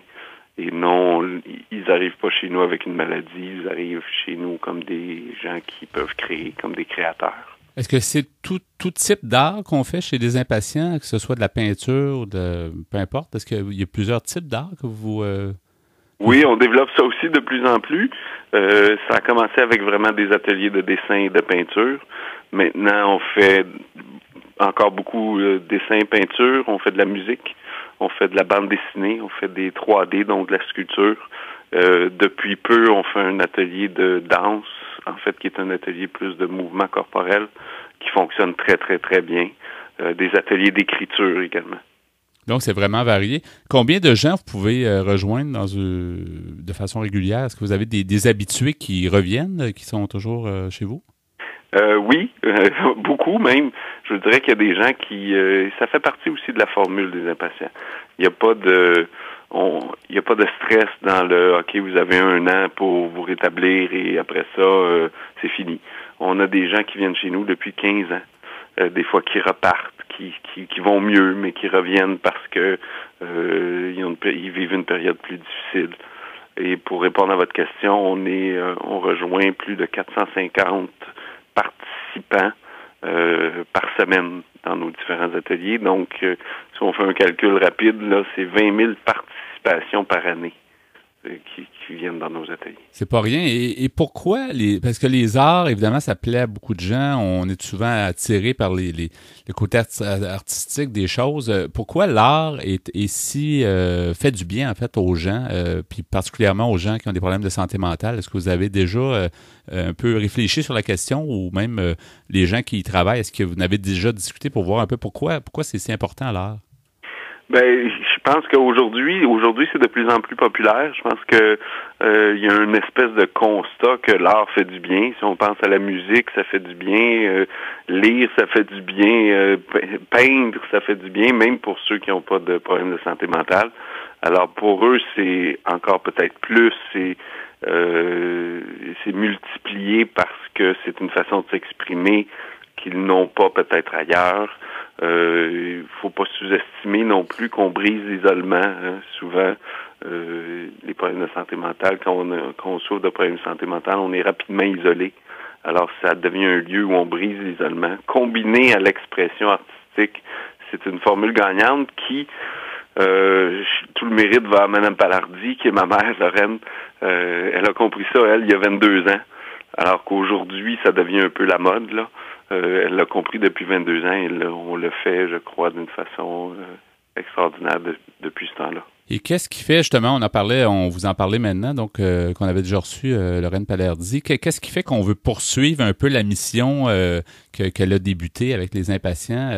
Et non, ils n'arrivent pas chez nous avec une maladie. Ils arrivent chez nous comme des gens qui peuvent créer, comme des créateurs. Est-ce que c'est tout type d'art qu'on fait chez des impatients, que ce soit de la peinture ou peu importe? Est-ce qu'il y a plusieurs types d'art que vous... Oui, on développe ça aussi de plus en plus. Ça a commencé avec vraiment des ateliers de dessin et de peinture. Maintenant, on fait encore beaucoup dessin et peinture. On fait de la musique. On fait de la bande dessinée. On fait des 3D, donc de la sculpture. Depuis peu, on fait un atelier de danse, en fait, qui est un atelier plus de mouvement corporel, qui fonctionne très, très, très bien. Des ateliers d'écriture également. Donc, c'est vraiment varié. Combien de gens vous pouvez rejoindre de façon régulière? Est-ce que vous avez des habitués qui reviennent, qui sont toujours chez vous? Oui, beaucoup même. Je dirais qu'il y a des gens qui... ça fait partie aussi de la formule des impatients. Il n'y a pas de... il n'y a pas de stress dans le « OK, vous avez 1 an pour vous rétablir et après ça, c'est fini ». On a des gens qui viennent chez nous depuis 15 ans, des fois qui repartent, qui vont mieux, mais qui reviennent parce que ils vivent une période plus difficile. Et pour répondre à votre question, on rejoint plus de 450 participants par semaine dans nos différents ateliers. Donc, si on fait un calcul rapide, là, c'est 20 000 participations par année qui viennent dans nos ateliers. C'est pas rien. Et pourquoi parce que les arts, évidemment, ça plaît à beaucoup de gens. On est souvent attiré par le côté artistique des choses. Pourquoi l'art est si fait du bien, en fait, aux gens, puis particulièrement aux gens qui ont des problèmes de santé mentale? Est-ce que vous avez déjà un peu réfléchi sur la question, ou même les gens qui y travaillent, est-ce que vous n'avez déjà discuté pour voir un peu pourquoi c'est si important l'art? Ben, je pense qu'aujourd'hui, c'est de plus en plus populaire. Je pense que il y a une espèce de constat que l'art fait du bien. Si on pense à la musique, ça fait du bien. Lire, ça fait du bien. Peindre, ça fait du bien, même pour ceux qui n'ont pas de problème de santé mentale. Alors pour eux, c'est encore peut-être plus. C'est multiplié parce que c'est une façon de s'exprimer qu'ils n'ont pas peut-être ailleurs. Il faut pas sous-estimer non plus qu'on brise l'isolement. Hein. Souvent, les problèmes de santé mentale, quand on souffre de problèmes de santé mentale, on est rapidement isolé. Alors, ça devient un lieu où on brise l'isolement. Combiné à l'expression artistique, c'est une formule gagnante qui, tout le mérite va à Mme Palardy, qui est ma mère, Lorraine. Elle a compris ça, il y a 22 ans. Alors qu'aujourd'hui, ça devient un peu la mode, là. Elle l'a compris depuis 22 ans et on le fait, je crois, d'une façon extraordinaire depuis ce temps-là. Et qu'est-ce qui fait, justement, on vous en parlait maintenant, donc qu'on avait déjà reçu Lorraine Palardy, qu'est-ce qui fait qu'on veut poursuivre un peu la mission qu'elle a débutée avec les impatients?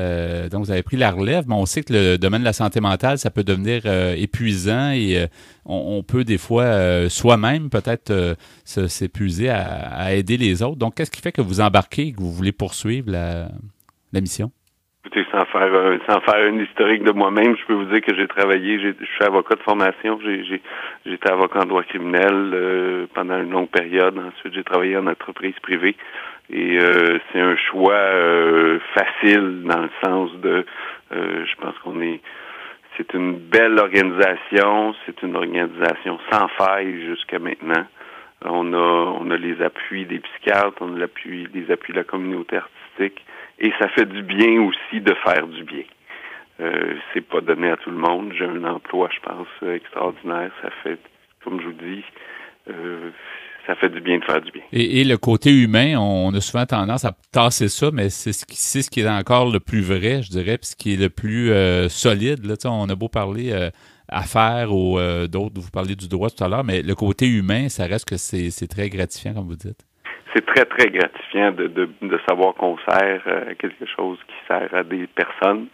Donc, vous avez pris la relève, mais on sait que le domaine de la santé mentale, ça peut devenir épuisant et on peut des fois soi-même peut-être s'épuiser à aider les autres. Donc, qu'est-ce qui fait que vous embarquez et que vous voulez poursuivre la mission? Écoutez, sans faire une historique de moi-même, je peux vous dire que j'ai travaillé, je suis avocat de formation, j'étais avocat en droit criminel pendant une longue période. Ensuite, j'ai travaillé en entreprise privée et c'est un choix facile dans le sens de, je pense c'est une belle organisation, c'est une organisation sans faille jusqu'à maintenant. On a les appuis des psychiatres, on a les appuis de la communauté artistique. Et ça fait du bien aussi de faire du bien. C'est pas donné à tout le monde. J'ai un emploi, je pense, extraordinaire. Ça fait, comme je vous dis, ça fait du bien de faire du bien. Et le côté humain, on a souvent tendance à tasser ça, mais c'est ce qui est encore le plus vrai, je dirais, puis ce qui est le plus solide. Là, on a beau parler affaires ou d'autres, vous parliez du droit tout à l'heure, mais le côté humain, ça reste que c'est très gratifiant, comme vous dites. C'est très, très gratifiant de savoir qu'on sert à quelque chose qui sert à des personnes.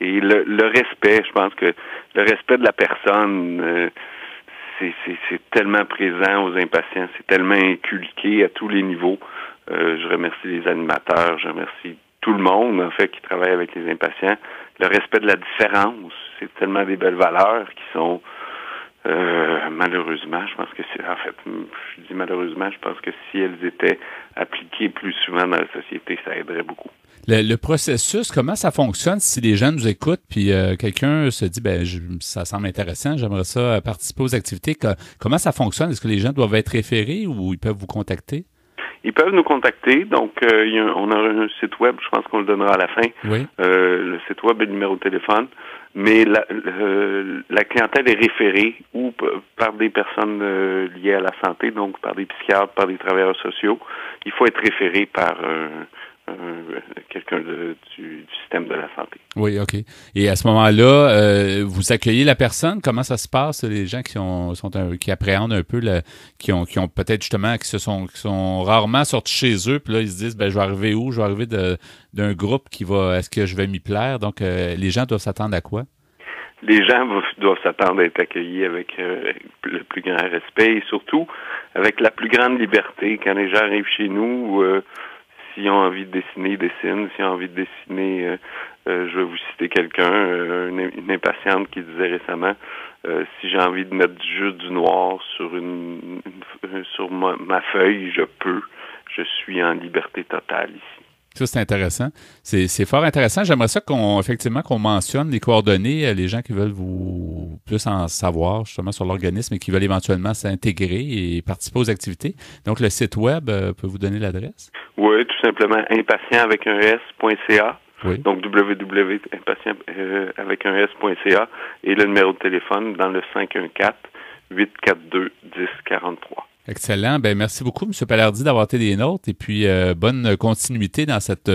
Et le respect, je pense que le respect de la personne, c'est tellement présent aux impatients, c'est tellement inculqué à tous les niveaux. Je remercie les animateurs, je remercie tout le monde, en fait, qui travaille avec les impatients. Le respect de la différence, c'est tellement des belles valeurs qui sont... malheureusement, je pense que je dis malheureusement, je pense que si elles étaient appliquées plus souvent dans la société, ça aiderait beaucoup. Le processus, comment ça fonctionne si les gens nous écoutent puis quelqu'un se dit, ça semble intéressant, j'aimerais ça participer aux activités. Comment ça fonctionne? Est-ce que les gens doivent être référés ou ils peuvent vous contacter? Ils peuvent nous contacter. Donc, on a un site web, je pense qu'on le donnera à la fin. Oui. Le site web et le numéro de téléphone. Mais la clientèle est référée ou par des personnes liées à la santé, donc par des psychiatres, par des travailleurs sociaux. Il faut être référé par quelqu'un du système de la santé. Oui, OK. Et à ce moment-là, vous accueillez la personne? Comment ça se passe, les gens qui appréhendent un peu, qui ont peut-être justement, qui sont rarement sortis chez eux, puis là, ils se disent, je vais arriver où? Je vais arriver d'un groupe est-ce que je vais m'y plaire? Donc, les gens doivent s'attendre à quoi? les gens doivent s'attendre à être accueillis avec le plus grand respect et surtout avec la plus grande liberté. Quand les gens arrivent chez nous, s'ils ont envie de dessiner, ils dessinent. S'ils ont envie de dessiner, je vais vous citer quelqu'un, une impatiente qui disait récemment, si j'ai envie de mettre juste du noir sur sur ma feuille, je peux. Je suis en liberté totale ici. Ça, c'est intéressant. C'est fort intéressant. J'aimerais ça qu'on mentionne les coordonnées, les gens qui veulent plus en savoir justement sur l'organisme et qui veulent éventuellement s'intégrer et participer aux activités. Donc, le site web peut vous donner l'adresse? Oui, tout simplement impatient avec un s.ca. Oui. Donc, www.impatient avec un s.ca et le numéro de téléphone dans le 514-842-1043. Excellent. Ben merci beaucoup, M. Palardy, d'avoir été des nôtres et puis bonne continuité dans cette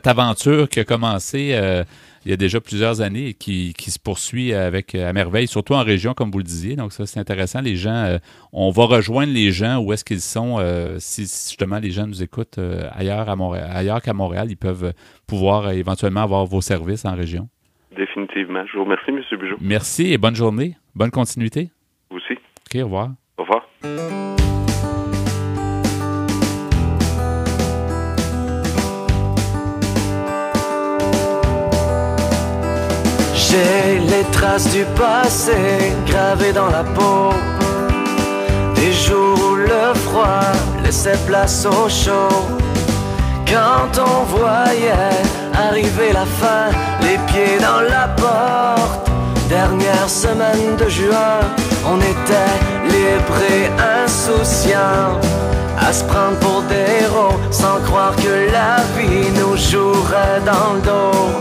aventure qui a commencé il y a déjà plusieurs années et qui se poursuit à merveille, surtout en région, comme vous le disiez. Donc ça, c'est intéressant. Les gens, on va rejoindre les gens où est-ce qu'ils sont. Si justement les gens nous écoutent ailleurs qu'à Montréal, ils peuvent pouvoir éventuellement avoir vos services en région. Définitivement. Je vous remercie, M. Bugeaud. Merci et bonne journée. Bonne continuité. Vous aussi. OK, au revoir. Au revoir. J'ai les traces du passé gravées dans la peau, des jours où le froid laissait place au chaud. Quand on voyait arriver la fin, les pieds dans la porte, dernière semaine de juin, on était libres et insouciants, à se prendre pour des héros, sans croire que la vie nous jouerait dans le dos.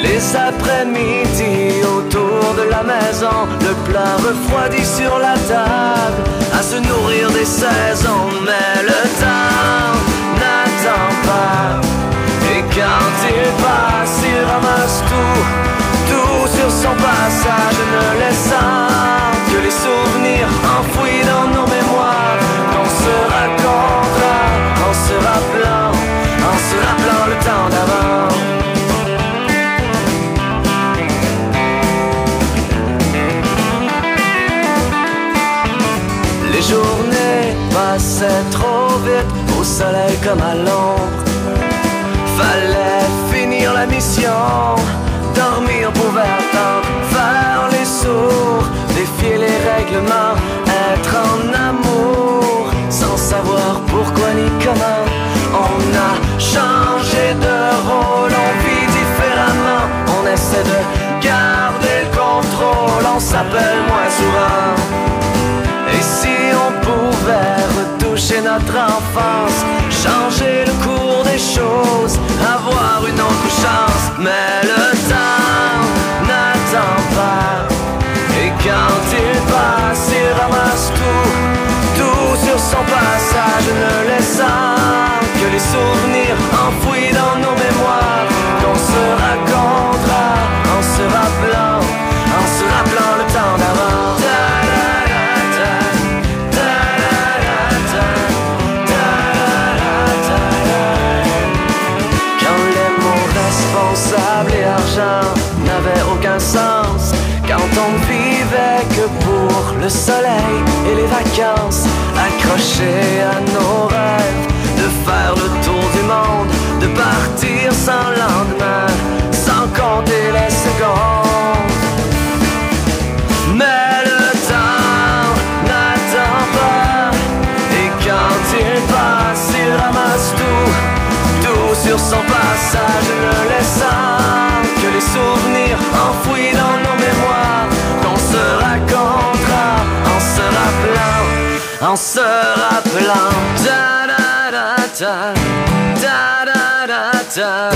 Les après-midi autour de la maison, le plat refroidi sur la table, à se nourrir des saisons, mais le temps n'attend pas. Et quand il passe, il ramasse tout sur son passage, ne laissant que les souvenirs enfouis dans nos mémoires, qu'on se racontera en se rappelant le temps d'avant. Les journées passaient trop vite, au soleil comme à l'ombre. Fallait finir la mission, dormir pouvait attendre, faire les sourds, défier les règlements, être en amour, sans savoir pourquoi ni comment. On a changé de rôle, on vit différemment, on essaie de garder le contrôle, on s'appelle moins souvent. Et si on pouvait retoucher notre enfance, changer le cours des choses, avoir une autre chance, mais le temps n'attend pas. Et quand il passe, il ramasse tout sur son passage, ne laissant que les souvenirs enfouis dans nos mémoires, qu'on se racontera en se rappelant le temps d'avant. Responsable et argent n'avait aucun sens, quand on ne vivait que pour le soleil et les vacances, accrochés à nos rêves, de faire le tour du monde, de partir sans lendemain, sans compter les secondes. Mais le temps n'attend pas, et quand il passe, il ramasse tout sur son passage, ne laissant que les souvenirs enfouis dans nos mémoires, qu'on se racontera en se rappelant da da da da da da da da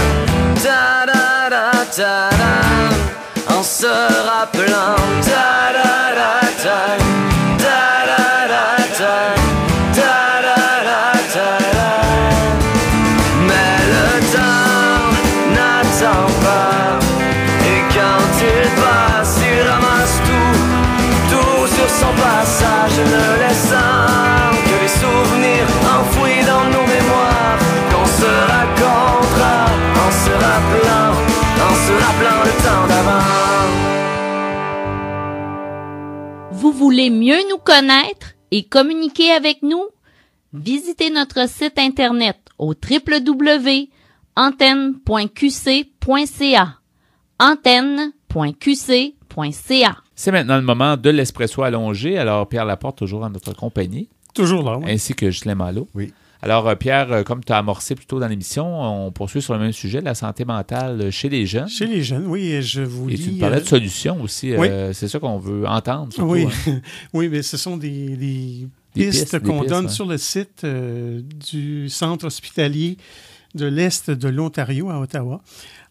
da da da da, en se rappelant da da da da da da da da. Son passage, ne laissant que les souvenirs enfouis dans nos mémoires, qu'on se racontera en se rappelant le temps d'avant. voulez mieux nous connaître et communiquer avec nous? Visitez notre site Internet au www.antenne.qc.ca. antenne.qc.ca. C'est maintenant le moment de l'espresso allongé. Alors, Pierre Laporte, toujours en notre compagnie. Toujours là, oui. Ainsi que Ghislain Malo. Oui. Alors, Pierre, comme tu as amorcé plus tôt dans l'émission, on poursuit sur le même sujet, la santé mentale chez les jeunes. Chez les jeunes, oui, et je vous Et lis... tu me parlais de solutions aussi. Oui. C'est ça qu'on veut entendre. Surtout, oui, hein. oui, mais ce sont des pistes qu'on donne ouais. sur le site du centre hospitalier de l'Est de l'Ontario à Ottawa.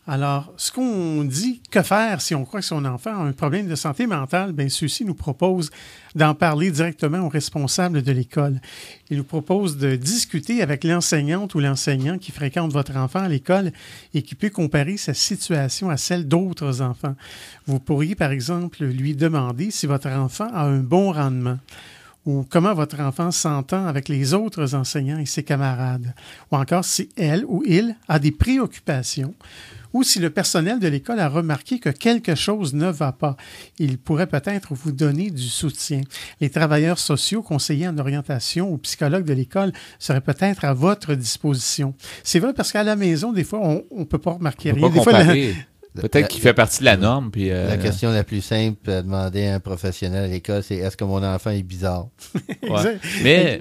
Alors, ce qu'on dit, que faire si on croit que son enfant a un problème de santé mentale, bien, ceux-ci nous proposent d'en parler directement aux responsables de l'école. Ils nous proposent de discuter avec l'enseignante ou l'enseignant qui fréquente votre enfant à l'école et qui peut comparer sa situation à celle d'autres enfants. Vous pourriez, par exemple, lui demander si votre enfant a un bon rendement, ou comment votre enfant s'entend avec les autres enseignants et ses camarades, ou encore si elle ou il a des préoccupations, ou si le personnel de l'école a remarqué que quelque chose ne va pas. Il pourrait peut-être vous donner du soutien. Les travailleurs sociaux, conseillers en orientation ou psychologues de l'école seraient peut-être à votre disposition. C'est vrai parce qu'à la maison, des fois, on ne peut pas remarquer rien. Des fois, peut-être qu'il fait partie de la norme. Puis, la question la plus simple à demander à un professionnel à l'école, c'est est-ce que mon enfant est bizarre? Ouais.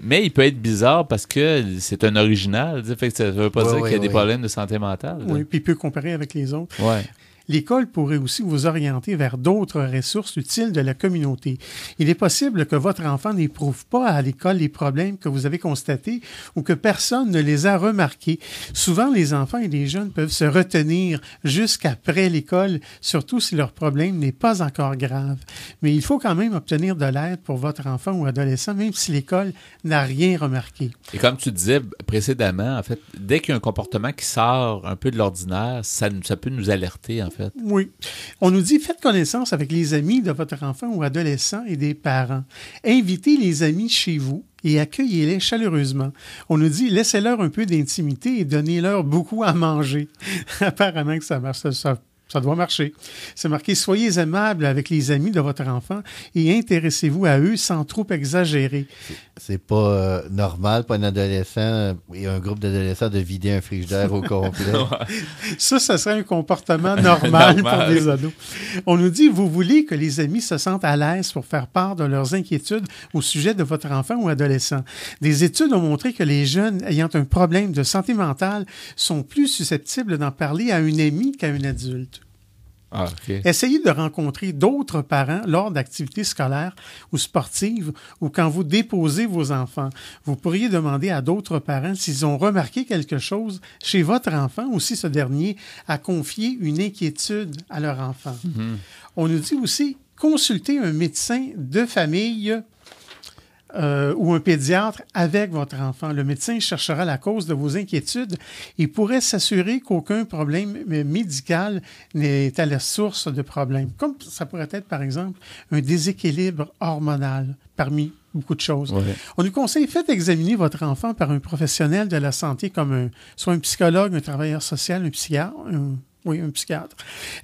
mais il peut être bizarre parce que c'est un original. Fait que ça ne veut pas dire qu'il y a des problèmes de santé mentale. Là. Oui, puis il peut comparer avec les autres. Ouais. L'école pourrait aussi vous orienter vers d'autres ressources utiles de la communauté. Il est possible que votre enfant n'éprouve pas à l'école les problèmes que vous avez constatés ou que personne ne les a remarqués. Souvent, les enfants et les jeunes peuvent se retenir jusqu'après l'école, surtout si leur problème n'est pas encore grave. Mais il faut quand même obtenir de l'aide pour votre enfant ou adolescent, même si l'école n'a rien remarqué. Et comme tu disais précédemment, en fait, dès qu'il y a un comportement qui sort un peu de l'ordinaire, ça peut nous alerter, en fait. Oui. On nous dit, faites connaissance avec les amis de votre enfant ou adolescent et des parents. Invitez les amis chez vous et accueillez-les chaleureusement. On nous dit, laissez-leur un peu d'intimité et donnez-leur beaucoup à manger. Apparemment que ça marche, ça doit marcher. C'est marqué, soyez aimables avec les amis de votre enfant et intéressez-vous à eux sans trop exagérer. C'est pas normal pour un adolescent et un groupe d'adolescents de vider un frigidaire au complet. Ça serait un comportement normal pour les ados. On nous dit, vous voulez que les amis se sentent à l'aise pour faire part de leurs inquiétudes au sujet de votre enfant ou adolescent. Des études ont montré que les jeunes ayant un problème de santé mentale sont plus susceptibles d'en parler à un ami qu'à un adulte. Ah, okay. Essayez de rencontrer d'autres parents lors d'activités scolaires ou sportives ou quand vous déposez vos enfants. Vous pourriez demander à d'autres parents s'ils ont remarqué quelque chose chez votre enfant ou si ce dernier a confié une inquiétude à leur enfant. Mm-hmm. On nous dit aussi, consultez un médecin de famille ou un pédiatre avec votre enfant. Le médecin cherchera la cause de vos inquiétudes et pourrait s'assurer qu'aucun problème médical n'est à la source de problèmes. Comme ça pourrait être, par exemple, un déséquilibre hormonal parmi beaucoup de choses. Ouais. On nous conseille, faites examiner votre enfant par un professionnel de la santé comme soit un psychologue, un travailleur social, un psychiatre, un psychiatre.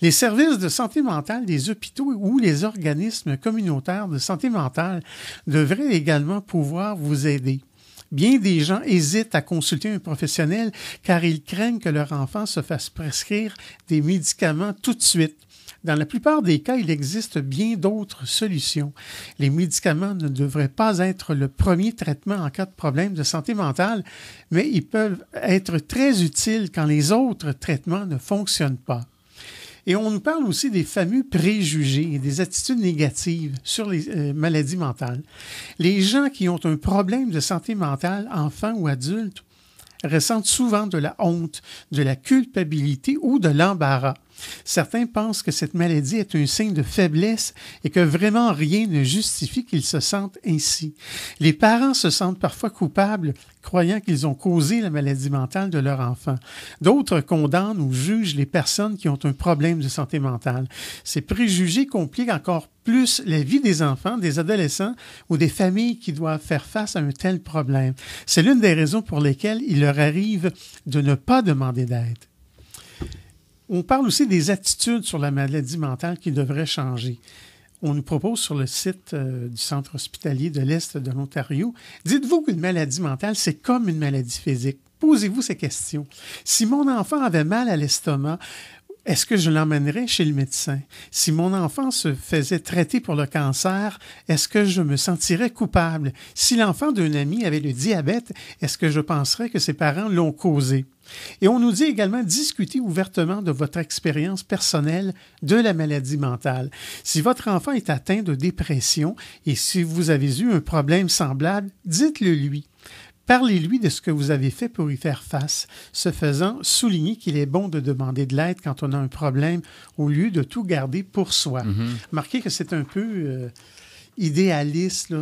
Les services de santé mentale des hôpitaux ou les organismes communautaires de santé mentale devraient également pouvoir vous aider. Bien des gens hésitent à consulter un professionnel car ils craignent que leur enfant se fasse prescrire des médicaments tout de suite. Dans la plupart des cas, il existe bien d'autres solutions. Les médicaments ne devraient pas être le premier traitement en cas de problème de santé mentale, mais ils peuvent être très utiles quand les autres traitements ne fonctionnent pas. Et on nous parle aussi des fameux préjugés et des attitudes négatives sur les maladies mentales. Les gens qui ont un problème de santé mentale, enfants ou adultes, ressentent souvent de la honte, de la culpabilité ou de l'embarras. Certains pensent que cette maladie est un signe de faiblesse et que vraiment rien ne justifie qu'ils se sentent ainsi. Les parents se sentent parfois coupables, croyant qu'ils ont causé la maladie mentale de leur enfant. D'autres condamnent ou jugent les personnes qui ont un problème de santé mentale. Ces préjugés compliquent encore plus la vie des enfants, des adolescents ou des familles qui doivent faire face à un tel problème. C'est l'une des raisons pour lesquelles il leur arrive de ne pas demander d'aide. On parle aussi des attitudes sur la maladie mentale qui devraient changer. on nous propose sur le site du Centre hospitalier de l'Est de l'Ontario, dites-vous qu'une maladie mentale, c'est comme une maladie physique. Posez-vous ces questions. Si mon enfant avait mal à l'estomac, est-ce que je l'emmènerais chez le médecin? Si mon enfant se faisait traiter pour le cancer, est-ce que je me sentirais coupable? Si l'enfant d'un ami avait le diabète, est-ce que je penserais que ses parents l'ont causé? Et on nous dit également discuter ouvertement de votre expérience personnelle de la maladie mentale. Si votre enfant est atteint de dépression et si vous avez eu un problème semblable, dites-le lui. Parlez-lui de ce que vous avez fait pour y faire face. Ce faisant, soulignez qu'il est bon de demander de l'aide quand on a un problème au lieu de tout garder pour soi. Remarquez que c'est un peu idéaliste. Là.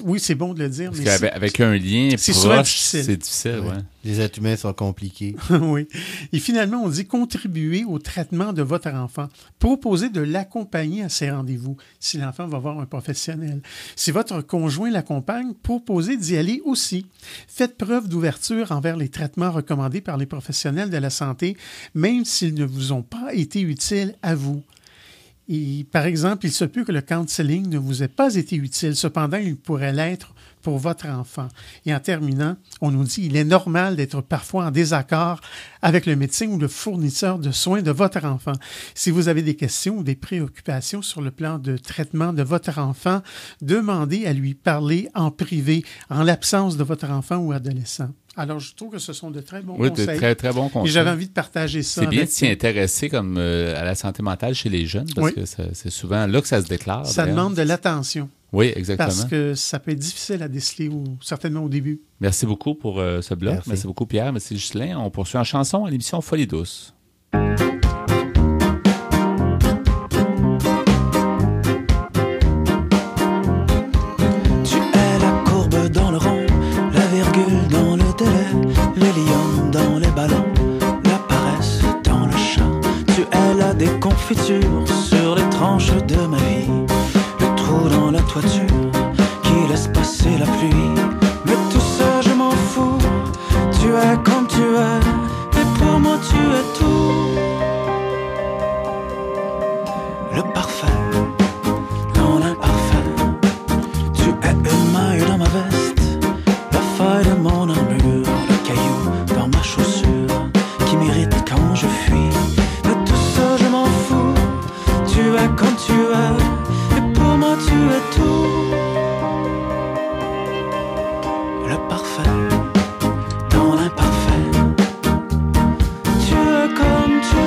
Oui, c'est bon de le dire, mais avec un lien proche, c'est difficile. Ouais. Les êtres humains sont compliqués. Oui. Et finalement, on dit contribuer au traitement de votre enfant. Proposez de l'accompagner à ses rendez-vous si l'enfant va voir un professionnel. Si votre conjoint l'accompagne, proposez d'y aller aussi. Faites preuve d'ouverture envers les traitements recommandés par les professionnels de la santé, même s'ils ne vous ont pas été utiles à vous. Et, par exemple, il se peut que le counseling ne vous ait pas été utile. Cependant, il pourrait l'être pour votre enfant. Et en terminant, on nous dit qu'il est normal d'être parfois en désaccord avec le médecin ou le fournisseur de soins de votre enfant. Si vous avez des questions ou des préoccupations sur le plan de traitement de votre enfant, demandez à lui parler en privé, en l'absence de votre enfant ou adolescent. Alors, je trouve que ce sont de très bons conseils. Oui, de très, très bons conseils. Et j'avais envie de partager ça. C'est bien de s'y intéresser comme à la santé mentale chez les jeunes, parce que c'est souvent là que ça se déclare. Ça demande de l'attention. Oui, exactement. Parce que ça peut être difficile à déceler, certainement au début. Merci beaucoup pour ce bloc. Merci beaucoup, Pierre. Merci, Ghislain. On poursuit en chanson à l'émission Folie douce. Tu es la courbe dans le rond, la virgule dans le délai, les lions dans les ballons, la paresse dans le champ. Tu es la déconfiture sur les tranches de ma vie, le trou dans la toiture qui laisse passer la pluie. Mais tout ça je m'en fous, tu es comme tu es, et pour moi tu es tout. Le parfait dans l'imparfait, tu es une maille dans ma veste, la faille de mon armure, le caillou dans ma chaussure qui m'irrite quand je fuis. Mais tout ça je m'en fous, tu es comme tu es, et pour moi tu es tout. Le parfait dans l'imparfait, tu es comme tu es.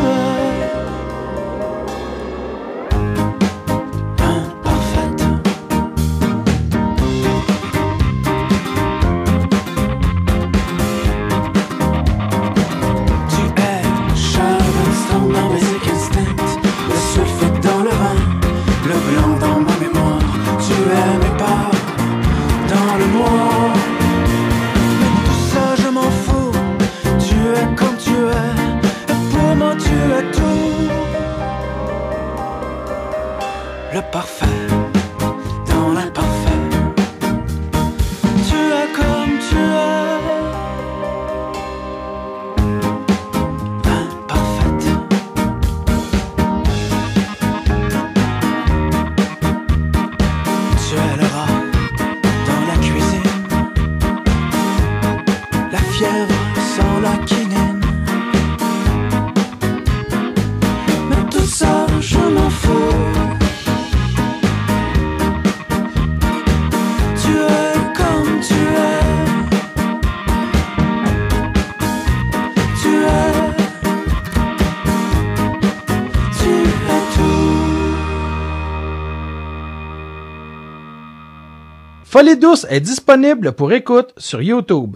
Le parfait dans l'imparfait, tu es comme tu es. Imparfaite. Tu es le rat dans la cuisine, la fièvre sans la quinine. Mais tout ça je m'en fous. Folie douce est disponible pour écoute sur YouTube.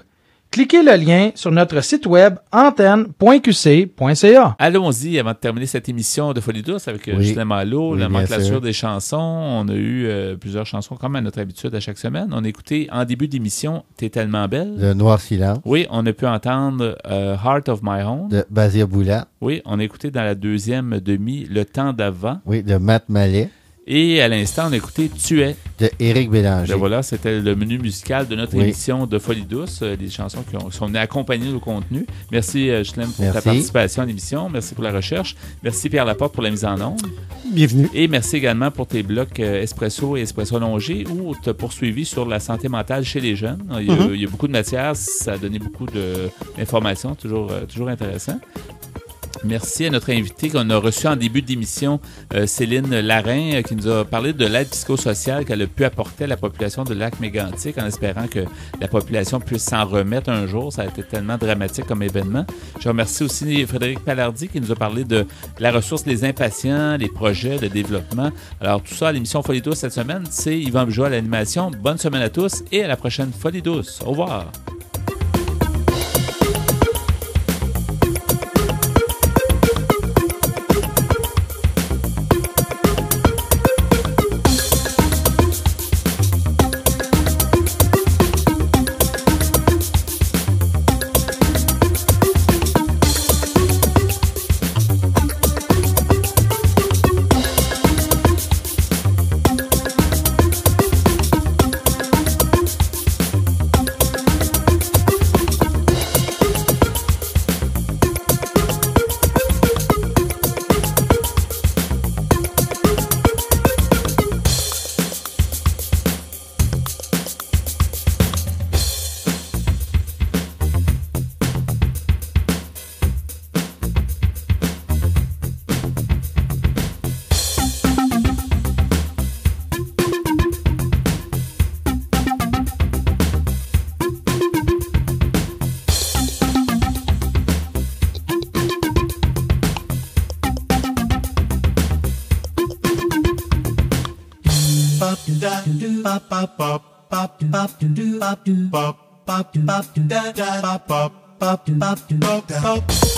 Cliquez le lien sur notre site web antenne.qc.ca. Allons-y avant de terminer cette émission de Folie douce avec Ghislain Malo, la nomenclature des chansons. On a eu plusieurs chansons comme à notre habitude à chaque semaine. On a écouté en début d'émission « T'es tellement belle ». Le Noir Silence. Oui, on a pu entendre « Heart of My Own ». De Basia Boulat. Oui, on a écouté dans la deuxième demi « Le temps d'avant ». Oui, de Matt Mallet. Et à l'instant, on a écouté Tu es de Éric Bélanger. Ben voilà, c'était le menu musical de notre émission de Folie douce, des chansons qui sont venues accompagner le contenu. Merci, Chelem, pour ta participation à l'émission. Merci pour la recherche. Merci, Pierre Laporte, pour la mise en onde. Bienvenue. Et merci également pour tes blocs Espresso et Espresso Allongé, où tu as poursuivi sur la santé mentale chez les jeunes. Il y a beaucoup de matière, ça a donné beaucoup d'informations, toujours intéressant. Merci à notre invité qu'on a reçu en début d'émission, Céline Larin, qui nous a parlé de l'aide psychosociale qu'elle a pu apporter à la population de Lac-Mégantic en espérant que la population puisse s'en remettre un jour. Ça a été tellement dramatique comme événement. Je remercie aussi Frédéric Palardi qui nous a parlé de la ressource des impatients, les projets de développement. Alors tout ça à l'émission Folie douce cette semaine, c'est Yvan Bujold à l'animation. Bonne semaine à tous et à la prochaine Folie douce. Au revoir. Bop